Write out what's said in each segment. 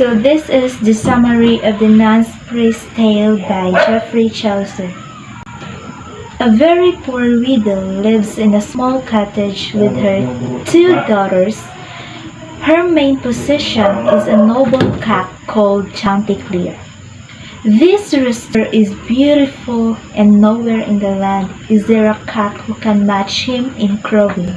So this is the summary of the Nun's Priest Tale by Geoffrey Chaucer. A very poor widow lives in a small cottage with her two daughters. Her main possession is a noble cock called Chanticleer. This rooster is beautiful, and nowhere in the land is there a cock who can match him in crowing.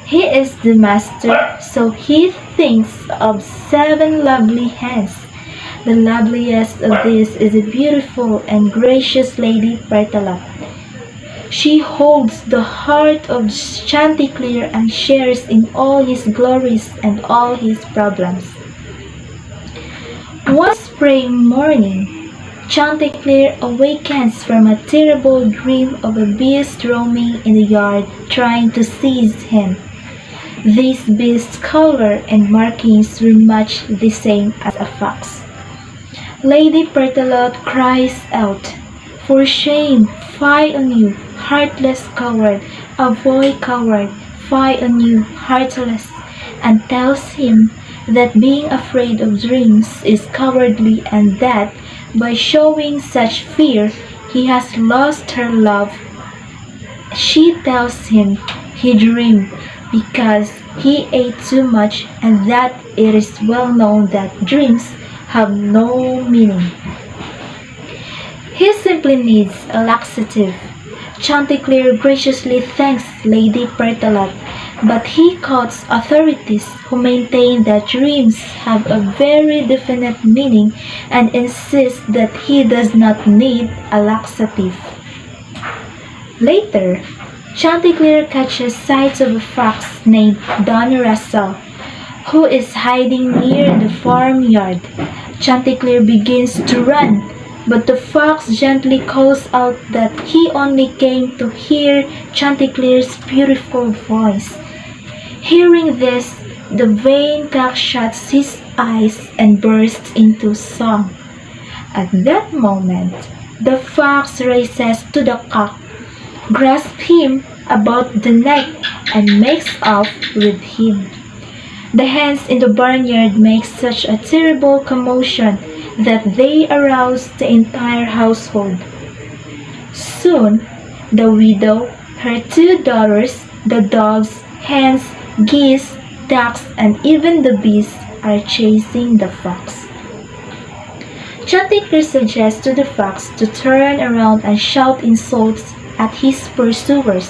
He is the master, so he thinks of 7 lovely hens. The loveliest of these is a beautiful and gracious Lady Berthelot. She holds the heart of Chanticleer and shares in all his glories and all his problems. One spring morning, Chanticleer awakens from a terrible dream of a beast roaming in the yard trying to seize him. This beast's color and markings were much the same as a fox. Lady Berthelot cries out, "For shame, fie on you, heartless coward, avoid coward, fie on you, heartless," and tells him that being afraid of dreams is cowardly and that by showing such fear he has lost her love. She tells him he dreamed because he ate too much and that it is well known that dreams have no meaning. He simply needs a laxative. Chanticleer graciously thanks Lady Berthelot, but he quotes authorities who maintain that dreams have a very definite meaning and insists that he does not need a laxative. Later, Chanticleer catches sight of a fox named Don Russell, who is hiding near the farmyard. Chanticleer begins to run, but the fox gently calls out that he only came to hear Chanticleer's beautiful voice. Hearing this, the vain cock shuts his eyes and bursts into song. At that moment, the fox races to the cock, grasps him about the neck, and makes off with him. The hens in the barnyard make such a terrible commotion that they arouse the entire household. Soon, the widow, her 2 daughters, the dogs, hens, geese, ducks, and even the bees are chasing the fox. Chanticleer suggests to the fox to turn around and shout insults at his pursuers.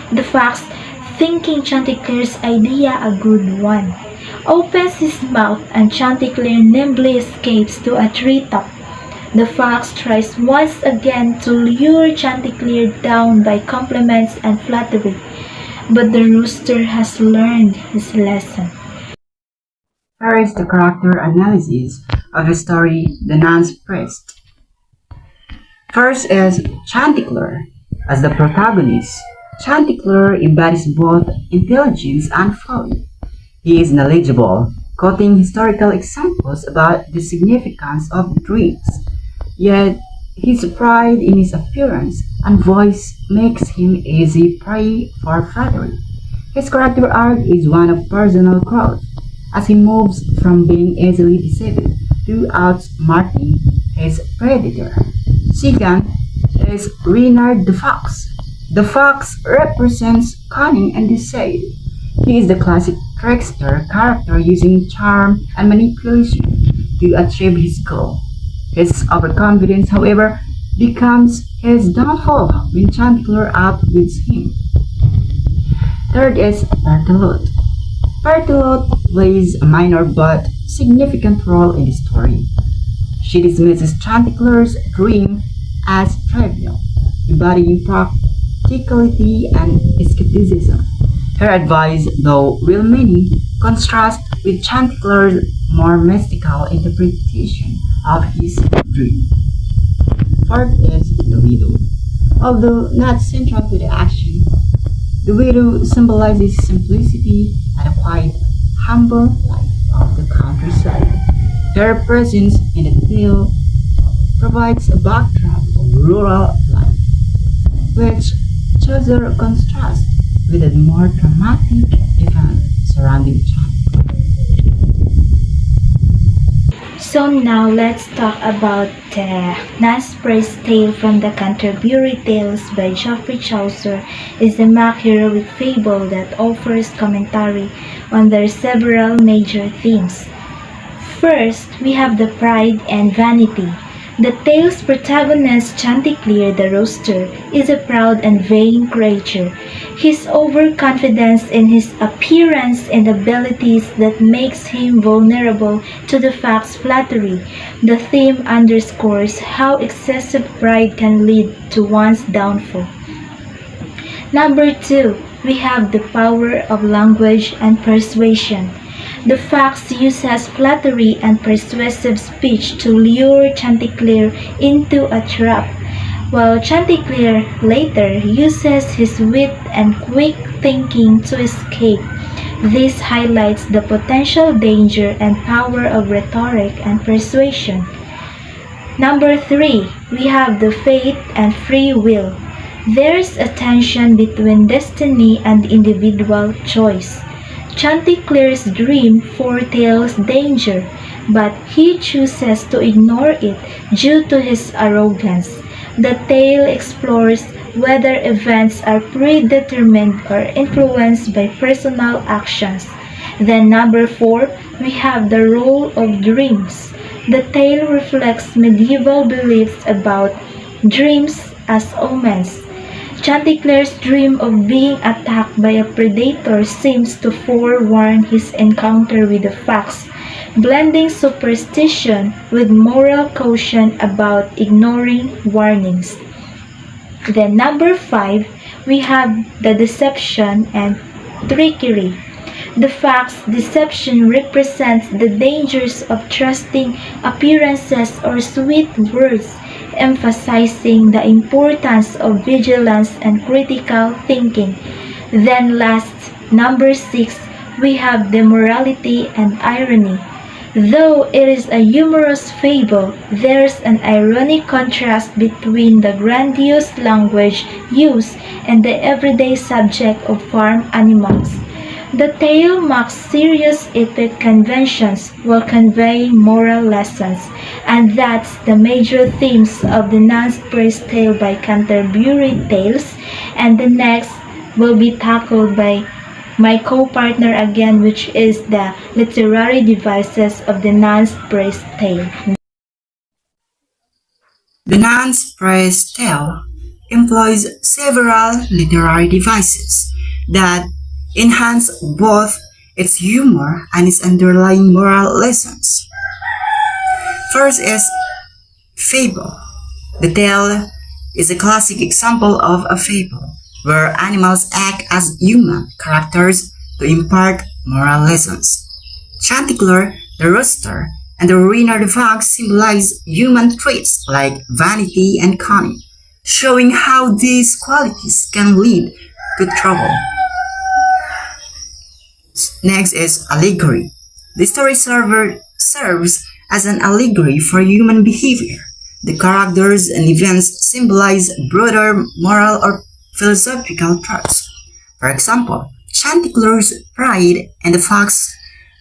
The fox, thinking Chanticleer's idea a good one, opens his mouth and Chanticleer nimbly escapes to a treetop. The fox tries once again to lure Chanticleer down by compliments and flattery, but the rooster has learned his lesson. Here is the character analysis of the story The Nun's Priest. First is Chanticleer. As the protagonist, Chanticleer embodies both intelligence and folly. He is knowledgeable, quoting historical examples about the significance of dreams, yet his pride in his appearance and voice makes him easy prey for flattery. His character arc is one of personal growth, as he moves from being easily deceived to outsmarting his predator. Second is Reynard the Fox. The fox represents cunning and deceit. He is the classic trickster character using charm and manipulation to achieve his goal. His overconfidence, however, becomes his downfall when Chanticleer outwits him. Third is Berthelot. Berthelot plays a minor but significant role in the story. She dismisses Chanticleer's dream as trivial, embodying practicality and skepticism. Her advice, though real meaning, contrasts with Chanticleer's more mystical interpretation of his dream. Fourth is the widow. Although not central to the action, the widow symbolizes simplicity and a quiet, humble life of the countryside. Her presence in the tale provides a backdrop of rural life, which Chaucer contrasts with a more dramatic event surrounding Chanticleer. So now let's talk about the Nance Prince Tale from the Canterbury Tales by Geoffrey Chaucer is a mock heroic fable that offers commentary on their several major themes. First, we have the pride and vanity. The tale's protagonist, Chanticleer the Rooster, is a proud and vain creature. His overconfidence in his appearance and abilities that makes him vulnerable to the fox flattery. The theme underscores how excessive pride can lead to one's downfall. Number 2, we have the power of language and persuasion. The fox uses flattery and persuasive speech to lure Chanticleer into a trap, while Chanticleer later uses his wit and quick thinking to escape. This highlights the potential danger and power of rhetoric and persuasion. Number 3, we have the fate and free will. There's a tension between destiny and individual choice. Chanticleer's dream foretells danger, but he chooses to ignore it due to his arrogance. The tale explores whether events are predetermined or influenced by personal actions. Then number 4, we have the role of dreams. The tale reflects medieval beliefs about dreams as omens. Chanticleer's dream of being attacked by a predator seems to forewarn his encounter with the fox, blending superstition with moral caution about ignoring warnings. Then number 5, we have the deception and trickery. The fox's deception represents the dangers of trusting appearances or sweet words, emphasizing the importance of vigilance and critical thinking. Then last, number 6, we have the morality and irony. Though it is a humorous fable, there's an ironic contrast between the grandiose language used and the everyday subject of farm animals. The tale mocks serious epic conventions while conveying moral lessons, and that's the major themes of the Nance Prince Tale by Canterbury Tales, and the next will be tackled by my co-partner again, which is the literary devices of the Nance Prince Tale. The Nance Prince Tale employs several literary devices that enhance both its humor and its underlying moral lessons. First is fable. The tale is a classic example of a fable where animals act as human characters to impart moral lessons. Chanticleer, the rooster, and the Renard the fox symbolize human traits like vanity and cunning, showing how these qualities can lead to trouble. Next is allegory. The story serves as an allegory for human behavior. The characters and events symbolize broader moral or philosophical truths. For example, Chanticleer's pride and the fox's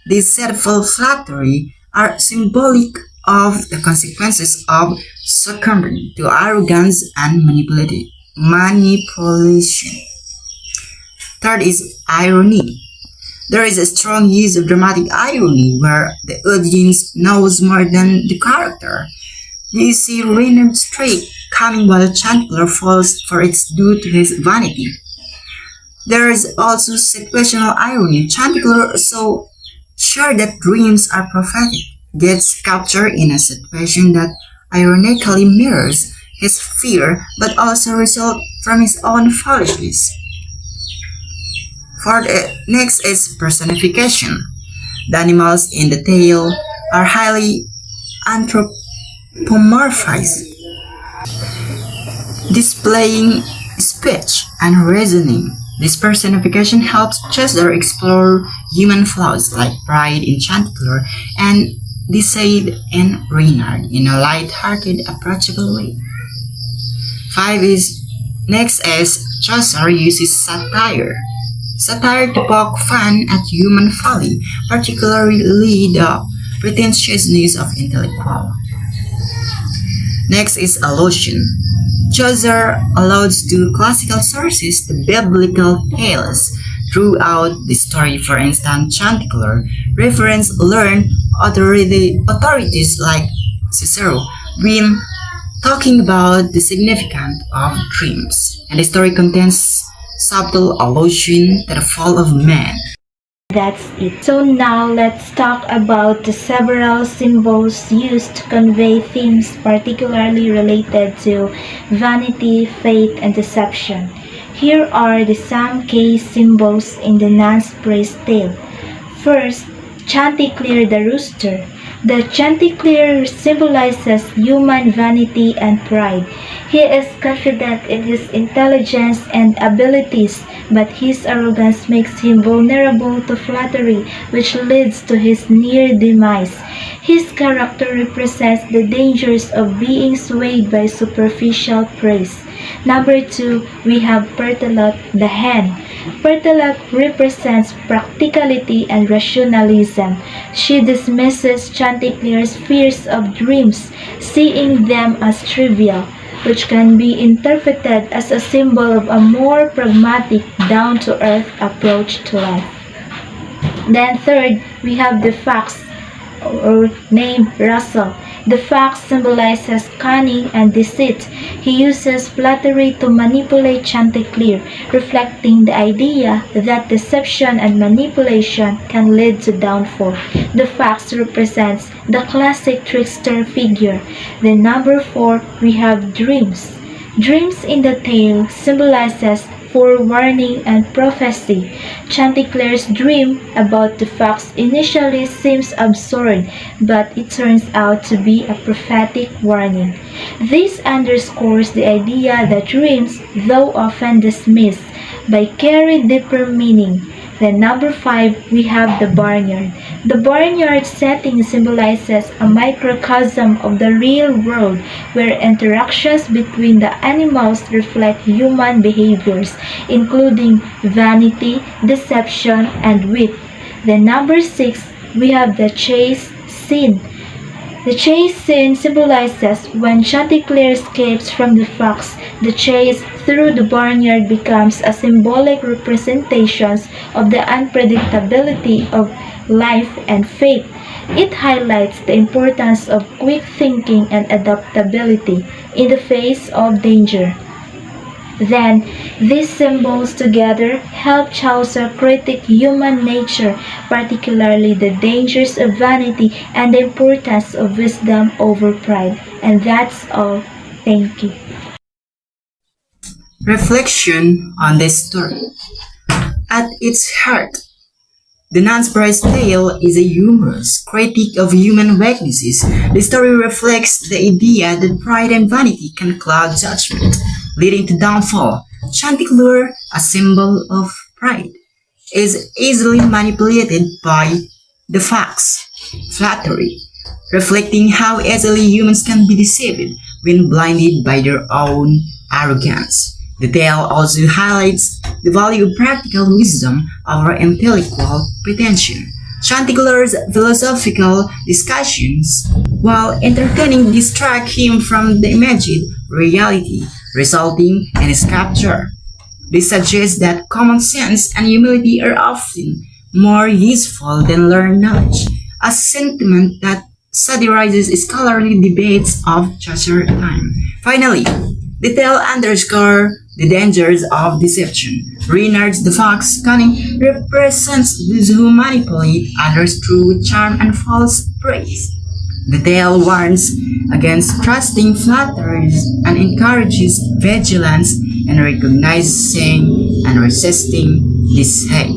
deceitful flattery are symbolic of the consequences of succumbing to arrogance and manipulation. Third is irony. There is a strong use of dramatic irony where the audience knows more than the character. You see Reynard's trait coming while Chanticleer falls for its due to his vanity. There is also situational irony. Chanticleer, so sure that dreams are prophetic, gets captured in a situation that ironically mirrors his fear but also results from his own foolishness. Next is personification. The animals in the tale are highly anthropomorphized, displaying speech and reasoning. This personification helps Chaucer explore human flaws like pride in Chanticleer and deceit in Reynard in a light-hearted, approachable way. Next is Chaucer uses satire. Satire to poke fun at human folly, particularly the pretentiousness of intellectual. Next is allusion. Chaucer alludes to classical sources, the biblical tales throughout the story. For instance, Chanticleer reference learned authorities like Cicero when talking about the significance of dreams, and the story contains subtle allusion to the fall of man. That's it. So now let's talk about the several symbols used to convey themes particularly related to vanity, faith, and deception. Here are the some key symbols in the Nance Praise tale. First, Chanticleer the rooster. The Chanticleer symbolizes human vanity and pride. He is confident in his intelligence and abilities, but his arrogance makes him vulnerable to flattery, which leads to his near demise. His character represents the dangers of being swayed by superficial praise. Number 2, we have Pertalot the hen. Pertalot represents practicality and rationalism. She dismisses Chanticleer's fears of dreams, seeing them as trivial, which can be interpreted as a symbol of a more pragmatic, down-to-earth approach to life. Then third, we have the fox, or named Russell. The fox symbolizes cunning and deceit. He uses flattery to manipulate Chanticleer, reflecting the idea that deception and manipulation can lead to downfall. The fox represents the classic trickster figure. Then number 4, we have dreams. Dreams in the tale symbolizes forewarning and prophecy. Chanticleer's dream about the fox initially seems absurd, but it turns out to be a prophetic warning. This underscores the idea that dreams, though often dismissed, carry deeper meaning. Then number 5, we have the barnyard. The barnyard setting symbolizes a microcosm of the real world where interactions between the animals reflect human behaviors, including vanity, deception, and wit. Then number 6, we have the chase scene. The chase scene symbolizes when Chanticleer escapes from the fox. The chase through the barnyard becomes a symbolic representation of the unpredictability of life and fate. It highlights the importance of quick thinking and adaptability in the face of danger. Then, these symbols together help Chaucer critique human nature, particularly the dangers of vanity and the importance of wisdom over pride. And that's all. Thank you. Reflection on this story. At its heart, the Nance Praise tale is a humorous critique of human weaknesses. The story reflects the idea that pride and vanity can cloud judgment, leading to downfall. Chanticleer, a symbol of pride, is easily manipulated by the fox, flattery, reflecting how easily humans can be deceived when blinded by their own arrogance. The tale also highlights the value of practical wisdom over intellectual pretension. Chanticleer's philosophical discussions, while entertaining, distract him from the imagined reality, resulting in his capture. This suggests that common sense and humility are often more useful than learned knowledge, a sentiment that satirizes scholarly debates of Chaucer time. Finally, the tale underscores the dangers of deception. Reynard the fox cunning represents those who manipulate others through charm and false praise. The tale warns against trusting flatterers and encourages vigilance in recognizing and resisting deceit.